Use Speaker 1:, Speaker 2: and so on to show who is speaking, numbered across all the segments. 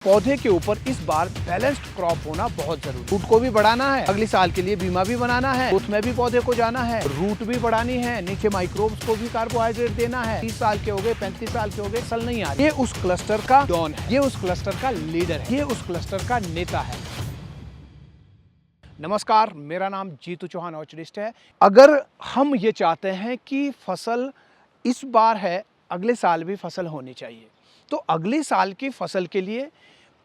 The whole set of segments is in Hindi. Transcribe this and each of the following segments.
Speaker 1: पौधे के ऊपर इस बार बैलेंस्ड क्रॉप होना बहुत जरूरी है। रूट को भी बढ़ाना है, अगले साल के लिए बीमा भी बनाना है, ग्रोथ में भी पौधे को जाना है, रूट भी बढ़ानी है, नीचे माइक्रोब्स को भी कार्बोहाइड्रेट देना है। 30 साल के हो गए, 35 साल के हो गए, फसल नहीं आ रही। ये उस क्लस्टर का डॉन है, ये उस क्लस्टर का लीडर है, ये उस क्लस्टर का नेता है। नमस्कार, मेरा नाम जीतू चौहान ऑर्चर्डिस्ट है। अगर हम ये चाहते हैं कि फसल इस बार है, अगले साल भी फसल होनी चाहिए, तो अगले साल की फसल के लिए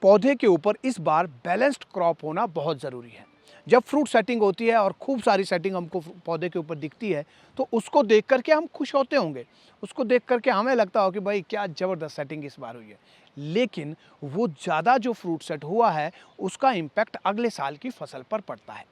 Speaker 1: पौधे के ऊपर इस बार बैलेंस्ड क्रॉप होना बहुत ज़रूरी है। जब फ्रूट सेटिंग होती है और खूब सारी सेटिंग हमको पौधे के ऊपर दिखती है, तो उसको देख करके हम खुश होते होंगे, उसको देख करके हमें लगता हो कि भाई क्या ज़बरदस्त सेटिंग इस बार हुई है। लेकिन वो ज़्यादा जो फ्रूट सेट हुआ है, उसका इम्पैक्ट अगले साल की फसल पर पड़ता है।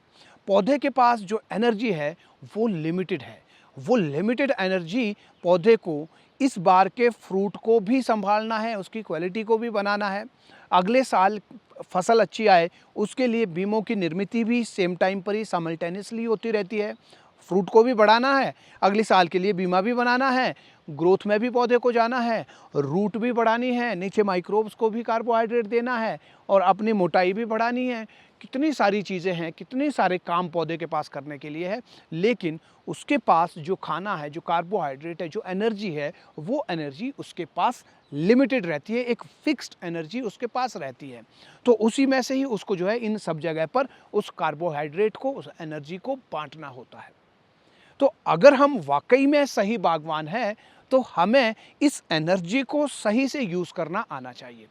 Speaker 1: पौधे के पास जो एनर्जी है वो लिमिटेड है। वो लिमिटेड एनर्जी पौधे को इस बार के फ्रूट को भी संभालना है, उसकी क्वालिटी को भी बनाना है, अगले साल फसल अच्छी आए उसके लिए बीमों की निर्मित भी सेम टाइम पर ही साइमल्टेनियसली होती रहती है। फ्रूट को भी बढ़ाना है, अगले साल के लिए बीमा भी बनाना है, ग्रोथ में भी पौधे को जाना है, रूट भी बढ़ानी है, नीचे माइक्रोब्स को भी कार्बोहाइड्रेट देना है और अपनी मोटाई भी बढ़ानी है। कितनी सारी चीज़ें हैं, कितने सारे काम पौधे के पास करने के लिए है, लेकिन उसके पास जो खाना है, जो कार्बोहाइड्रेट है, जो एनर्जी है, वो एनर्जी उसके पास लिमिटेड रहती है, एक फिक्स्ड एनर्जी उसके पास रहती है। तो उसी में से ही उसको जो है इन सब जगह पर उस कार्बोहाइड्रेट को, उस एनर्जी को बांटना होता है। तो अगर हम वाकई में सही बागवान हैं, तो हमें इस एनर्जी को सही से यूज़ करना आना चाहिए।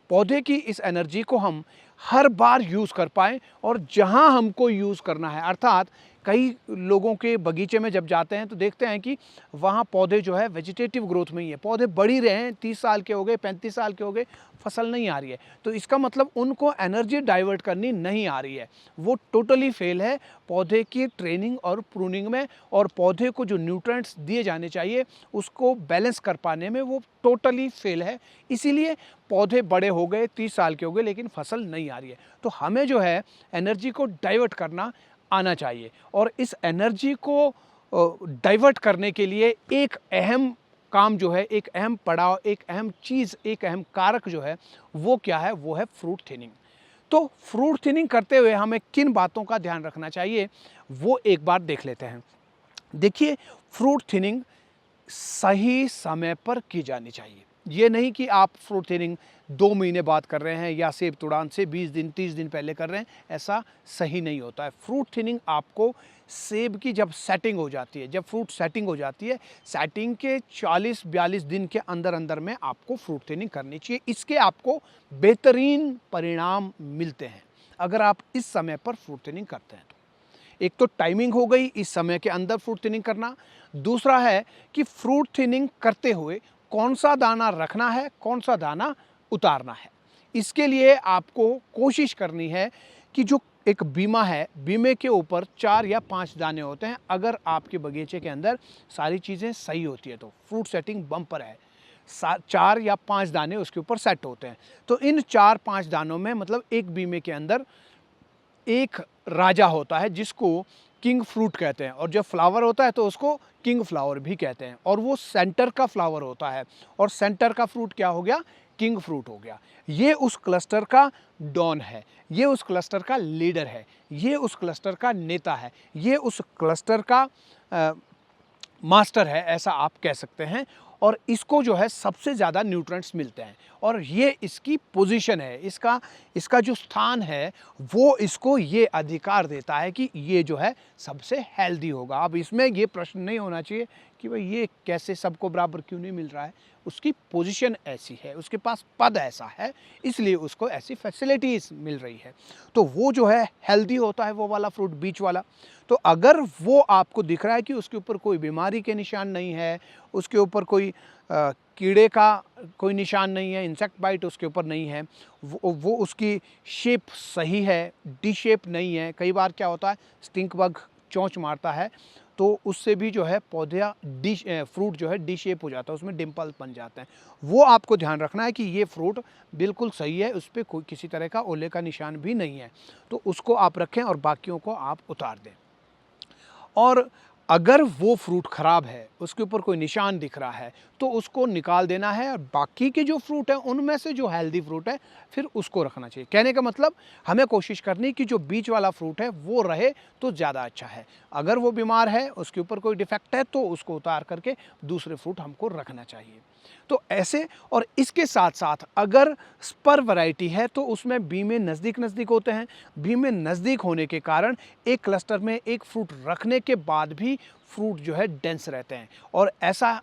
Speaker 1: पौधे की इस एनर्जी को हम हर बार यूज़ कर पाएँ और जहाँ हमको यूज़ करना है, अर्थात कई लोगों के बगीचे में जब जाते हैं तो देखते हैं कि वहाँ पौधे जो है वेजिटेटिव ग्रोथ में ही है, पौधे बढ़ ही रहे हैं, 30 साल के हो गए, 35 साल के हो गए, फसल नहीं आ रही है। तो इसका मतलब उनको एनर्जी डाइवर्ट करनी नहीं आ रही है, वो टोटली फेल है पौधे की ट्रेनिंग और प्रूनिंग में, और पौधे को जो न्यूट्रिएंट्स दिए जाने चाहिए उसको बैलेंस कर पाने में वो टोटली फेल है। इसीलिए पौधे बड़े हो गए, 30 साल के हो गए, लेकिन फसल नहीं आ रही है। तो हमें जो है एनर्जी को डाइवर्ट करना आना चाहिए, और इस एनर्जी को डाइवर्ट करने के लिए एक अहम काम जो है, एक अहम पड़ाव, एक अहम चीज़, एक अहम कारक जो है वो क्या है, वो है फ्रूट थिनिंग। तो फ्रूट थिनिंग करते हुए हमें किन बातों का ध्यान रखना चाहिए वो एक बार देख लेते हैं। देखिए, फ्रूट थिनिंग सही समय पर की जानी चाहिए। ये नहीं कि आप फ्रूट थिनिंग 2 महीने बाद कर रहे हैं या सेब तुड़ान से 20 दिन 30 दिन पहले कर रहे हैं, ऐसा सही नहीं होता है। फ्रूट थिनिंग आपको सेब की जब सेटिंग हो जाती है, जब फ्रूट सेटिंग हो जाती है, सेटिंग के 40-42 दिन के अंदर अंदर में आपको फ्रूट थिनिंग करनी चाहिए। इसके आपको बेहतरीन परिणाम मिलते हैं अगर आप इस समय पर फ्रूट थिनिंग करते हैं। एक तो टाइमिंग हो गई, इस समय के अंदर फ्रूट थिनिंग करना। दूसरा है कि फ्रूट थिनिंग करते हुए कौन सा दाना रखना है, कौन सा दाना उतारना है। इसके लिए आपको कोशिश करनी है कि जो एक बीमा है, बीमे के ऊपर 4 या 5 दाने होते हैं। अगर आपके बगीचे के अंदर सारी चीज़ें सही होती है तो फ्रूट सेटिंग बम्पर है, 4 या 5 दाने उसके ऊपर सेट होते हैं। तो इन 4-5 दानों में, मतलब एक बीमे के अंदर एक राजा होता है जिसको किंग फ्रूट कहते हैं, और जब फ्लावर होता है तो उसको किंग फ्लावर भी कहते हैं, और वो सेंटर का फ्लावर होता है, और सेंटर का फ्रूट क्या हो गया, किंग फ्रूट हो गया। ये उस क्लस्टर का डॉन है, ये उस क्लस्टर का लीडर है, ये उस क्लस्टर का नेता है, ये उस क्लस्टर का मास्टर है, ऐसा आप कह सकते हैं। और इसको जो है सबसे ज़्यादा न्यूट्रिएंट्स मिलते हैं, और ये इसकी पोजीशन है, इसका जो स्थान है वो इसको ये अधिकार देता है कि ये जो है सबसे हेल्दी होगा। अब इसमें ये प्रश्न नहीं होना चाहिए कि भाई ये कैसे सबको बराबर क्यों नहीं मिल रहा है। उसकी पोजीशन ऐसी है, उसके पास पद ऐसा है, इसलिए उसको ऐसी फैसिलिटीज़ मिल रही है। तो वो जो है हेल्दी होता है, वो वाला फ्रूट, बीच वाला। तो अगर वो आपको दिख रहा है कि उसके ऊपर कोई बीमारी के निशान नहीं है, उसके ऊपर कोई कीड़े का कोई निशान नहीं है, इंसेक्ट बाइट उसके ऊपर नहीं है, वो उसकी शेप सही है, डी शेप नहीं है। कई बार क्या होता है, स्टिंक बग चोंच मारता है तो उससे भी जो है पौधा फ्रूट जो है डी शेप हो जाता है, उसमें डिम्पल बन जाते हैं। वो आपको ध्यान रखना है कि ये फ्रूट बिल्कुल सही है, उस पर कोई किसी तरह का ओले का निशान भी नहीं है, तो उसको आप रखें और बाकियों को आप उतार दें। और अगर वो फ्रूट ख़राब है, उसके ऊपर कोई निशान दिख रहा है, तो उसको निकाल देना है और बाकी के जो फ्रूट हैं, उनमें से जो हेल्दी फ्रूट है, फिर उसको रखना चाहिए। कहने का मतलब हमें कोशिश करनी कि जो बीच वाला फ्रूट है, वो रहे तो ज़्यादा अच्छा है। अगर वो बीमार है, उसके ऊपर कोई डिफेक्ट है, तो उसको उतार करके दूसरे फ्रूट हमको रखना चाहिए। तो ऐसे और इसके साथ-साथ अगर स्पर वैरायटी है, तो उसमें बीमें नज़दीक-नज़दीक होते हैं। बीमें नज़दीक होने के कारण एक क्लस्टर में एक फ्रूट रखने के बाद भी फ्रूट जो है डेंस रहते हैं और ऐसा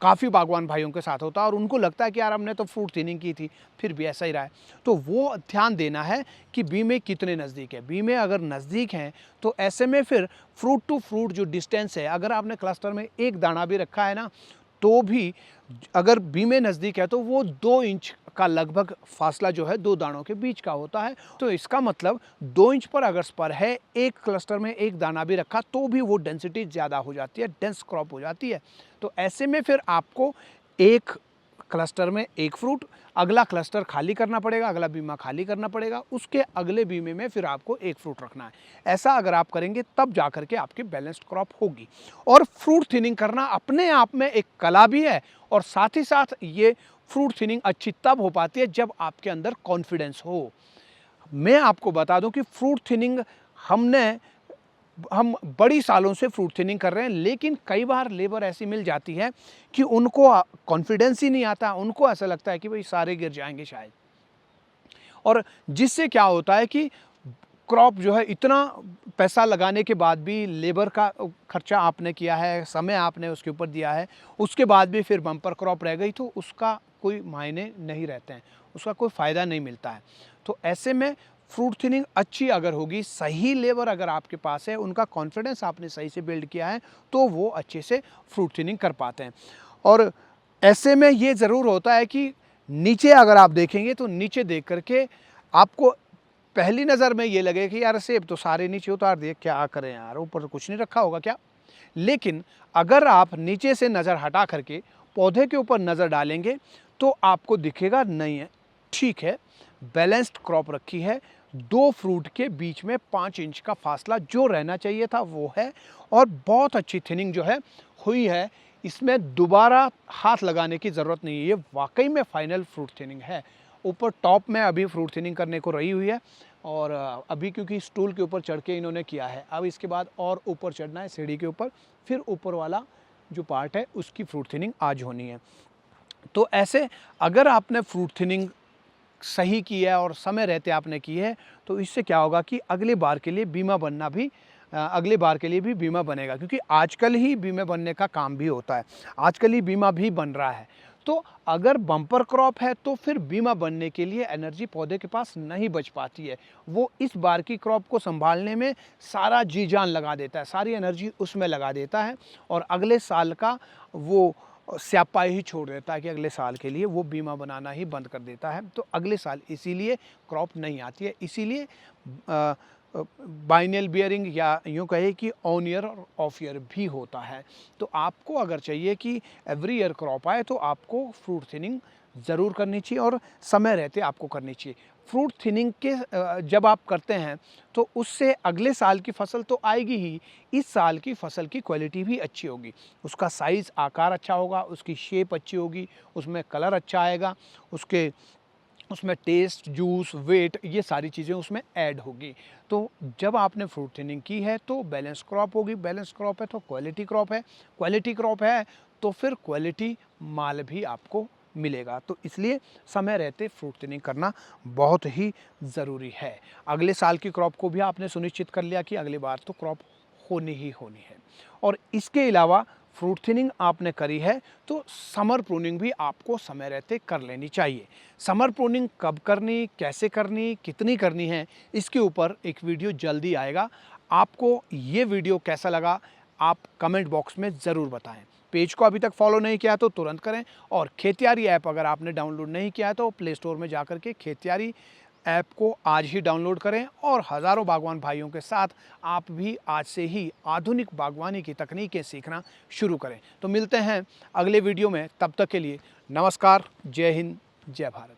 Speaker 1: काफ़ी बागवान भाइयों के साथ होता है और उनको लगता है कि यार हमने तो फ्रूट थिनिंग की थी, फिर भी ऐसा ही रहा है। तो वो ध्यान देना है कि बीमें कितने नज़दीक है। बीमें अगर नज़दीक हैं, तो ऐसे में फिर फ्रूट टू फ्रूट जो डिस्टेंस है, अगर आपने क्लस्टर में एक दाना भी रखा है ना, तो भी अगर बीमें नज़दीक है, तो वो 2 इंच का लगभग फासला जो है 2 दानों के बीच का होता है। तो इसका मतलब 2 इंच पर अगर स्पर है, एक क्लस्टर में एक दाना भी रखा, तो भी वो डेंसिटी ज़्यादा हो जाती है, डेंस क्रॉप हो जाती है। तो ऐसे में फिर आपको एक क्लस्टर में एक फ्रूट, अगला क्लस्टर खाली करना पड़ेगा, अगला बीमा खाली करना पड़ेगा, उसके अगले बीमे में फिर आपको एक फ्रूट रखना है। ऐसा अगर आप करेंगे, तब जा कर के आपकी बैलेंस्ड क्रॉप होगी। और फ्रूट थिनिंग करना अपने आप में एक कला भी है और साथ ही साथ ये फ्रूट थिनिंग अच्छी तब हो पाती है जब आपके अंदर कॉन्फिडेंस हो। मैं आपको बता दूं कि फ्रूट थिनिंग हम बड़ी सालों से फ्रूट थिनिंग कर रहे हैं, लेकिन कई बार लेबर ऐसी मिल जाती है कि उनको कॉन्फिडेंस ही नहीं आता, उनको ऐसा लगता है कि भाई सारे गिर जाएंगे शायद। और जिससे क्या होता है कि क्रॉप जो है, इतना पैसा लगाने के बाद भी, लेबर का खर्चा आपने किया है, समय आपने उसके ऊपर दिया है, उसके बाद भी फिर बम्पर क्रॉप रह गई, तो उसका कोई मायने नहीं रहते हैं, उसका कोई फ़ायदा नहीं मिलता है। तो ऐसे में फ्रूट थिनिंग अच्छी अगर होगी, सही लेबर अगर आपके पास है, उनका कॉन्फिडेंस आपने सही से बिल्ड किया है, तो वो अच्छे से फ्रूट थिनिंग कर पाते हैं। और ऐसे में ये ज़रूर होता है कि नीचे अगर आप देखेंगे, तो नीचे देख करके आपको पहली नज़र में ये लगे कि यार सेब तो सारे नीचे उतार दिए, क्या करें यार, ऊपर तो कुछ नहीं रखा होगा क्या? लेकिन अगर आप नीचे से नज़र हटा करके पौधे के ऊपर नज़र डालेंगे, तो आपको दिखेगा नहीं है, ठीक है, बैलेंस्ड क्रॉप रखी है, 2 फ्रूट के बीच में 5 इंच का फासला जो रहना चाहिए था वो है और बहुत अच्छी थिनिंग जो है हुई है। इसमें दोबारा हाथ लगाने की ज़रूरत नहीं है, ये वाकई में फाइनल फ्रूट थिनिंग है। ऊपर टॉप में अभी फ्रूट थिनिंग करने को रही हुई है और अभी क्योंकि स्टूल के ऊपर चढ़ के इन्होंने किया है, अब इसके बाद और ऊपर चढ़ना है सीढ़ी के ऊपर, फिर ऊपर वाला जो पार्ट है उसकी फ्रूट थिनिंग आज होनी है। तो ऐसे अगर आपने फ्रूट थिनिंग सही की है और समय रहते आपने की है, तो इससे क्या होगा कि अगली बार के लिए बीमा बनना भी अगली बार के लिए भी बीमा बनेगा, क्योंकि आजकल ही बीमे बनने का काम भी होता है, आजकल ही बीमा भी बन रहा है। तो अगर बम्पर क्रॉप है, तो फिर बीमा बनने के लिए एनर्जी पौधे के पास नहीं बच पाती है। वो इस बार की क्रॉप को संभालने में सारा जी जान लगा देता है, सारी एनर्जी उसमें लगा देता है और अगले साल का वो स्यापा ही छोड़ देता है कि अगले साल के लिए वो बीमा बनाना ही बंद कर देता है। तो अगले साल इसीलिए क्रॉप नहीं आती है, इसीलिए बाइनल बियरिंग या यूँ कहे कि ऑन ईयर और ऑफ ईयर भी होता है। तो आपको अगर चाहिए कि एवरी ईयर क्रॉप आए, तो आपको फ्रूट थिनिंग ज़रूर करनी चाहिए और समय रहते आपको करनी चाहिए। फ्रूट थिनिंग के जब आप करते हैं, तो उससे अगले साल की फसल तो आएगी ही, इस साल की फसल की क्वालिटी भी अच्छी होगी, उसका साइज़ आकार अच्छा होगा, उसकी शेप अच्छी होगी, उसमें कलर अच्छा आएगा, उसमें टेस्ट, जूस, वेट, ये सारी चीज़ें उसमें ऐड होगी। तो जब आपने फ्रूट थिनिंग की है, तो बैलेंस क्रॉप होगी, बैलेंस क्रॉप है तो क्वालिटी क्रॉप है, क्वालिटी क्रॉप है तो फिर क्वालिटी माल भी आपको मिलेगा। तो इसलिए समय रहते फ्रूट थिनिंग करना बहुत ही ज़रूरी है। अगले साल की क्रॉप को भी आपने सुनिश्चित कर लिया कि अगली बार तो क्रॉप होनी ही होनी है। और इसके अलावा फ्रूट थिनिंग आपने करी है, तो समर प्रूनिंग भी आपको समय रहते कर लेनी चाहिए। समर प्रूनिंग कब करनी, कैसे करनी, कितनी करनी है, इसके ऊपर एक वीडियो जल्दी आएगा। आपको ये वीडियो कैसा लगा, आप कमेंट बॉक्स में ज़रूर बताएं। पेज को अभी तक फॉलो नहीं किया तो तुरंत करें और खेतियारी ऐप अगर आपने डाउनलोड नहीं किया है, तो प्ले स्टोर में जाकर के खेतियारी ऐप को आज ही डाउनलोड करें और हज़ारों बागवान भाइयों के साथ आप भी आज से ही आधुनिक बागवानी की तकनीकें सीखना शुरू करें। तो मिलते हैं अगले वीडियो में, तब तक के लिए नमस्कार, जय हिंद, जय भारत।